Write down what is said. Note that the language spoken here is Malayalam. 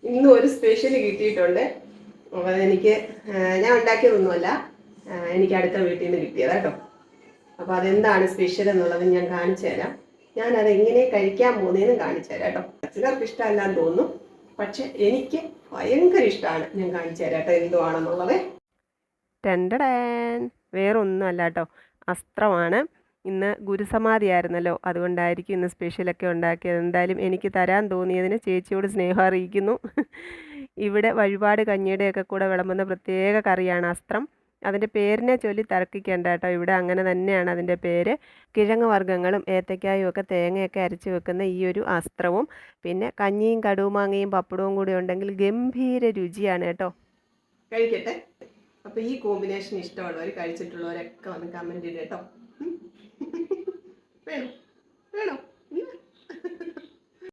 ഇന്നും ഒരു സ്പെഷ്യൽ കിട്ടിയിട്ടുണ്ട്. അപ്പോൾ അതെനിക്ക് ഞാൻ ഉണ്ടാക്കിയതൊന്നുമല്ല, എനിക്ക് അടുത്ത വീട്ടിൽ നിന്ന് കിട്ടിയത് കേട്ടോ. അപ്പോൾ അതെന്താണ് സ്പെഷ്യൽ എന്നുള്ളത് ഞാൻ കാണിച്ചു തരാം. ഞാനത് എങ്ങനെ കഴിക്കാൻ പോകുന്നതെന്ന് കാണിച്ചു തരാം കേട്ടോ. ചിലർക്ക് ഇഷ്ടമല്ലാന്ന് തോന്നുന്നു, പക്ഷെ എനിക്ക് ഭയങ്കര ഇഷ്ടമാണ്. ഞാൻ കാണിച്ചു തരാം കേട്ടോ എന്തുവാണെന്നുള്ളത്. രണ്ടടേൻ വേറെ ഒന്നുമല്ല കേട്ടോ, അസ്ത്രമാണ്. ഇന്ന് ഗുരുസമാധി ആയിരുന്നല്ലോ, അതുകൊണ്ടായിരിക്കും ഇന്ന് സ്പെഷ്യലൊക്കെ ഉണ്ടാക്കിയത്. എന്തായാലും എനിക്ക് തരാൻ തോന്നിയതിന് ചേച്ചിയോട് സ്നേഹം അറിയിക്കുന്നു. ഇവിടെ വഴിപാട് കഞ്ഞിയുടെയൊക്കെ കൂടെ വിളമ്പുന്ന പ്രത്യേക കറിയാണ് അസ്ത്രം. അതിൻ്റെ പേരിനെ ചൊല്ലി തർക്കിക്കേണ്ട കേട്ടോ, ഇവിടെ അങ്ങനെ തന്നെയാണ് അതിൻ്റെ പേര്. കിഴങ്ങ് വർഗ്ഗങ്ങളും ഏത്തക്കായും ഒക്കെ തേങ്ങയൊക്കെ അരച്ച് വെക്കുന്ന ഈ ഒരു അസ്ത്രവും പിന്നെ കഞ്ഞിയും കടുമാങ്ങയും പപ്പടവും കൂടി ഉണ്ടെങ്കിൽ ഗംഭീര രുചിയാണ് കേട്ടോ. കഴിക്കട്ടെ. അപ്പോൾ ഈ കോമ്പിനേഷൻ ഇഷ്ടമുള്ളവർ, കഴിച്ചിട്ടുള്ളവരൊക്കെ വന്ന് കമൻറ്റ് ഇടുക കേട്ടോ. വേണോ വേണോ?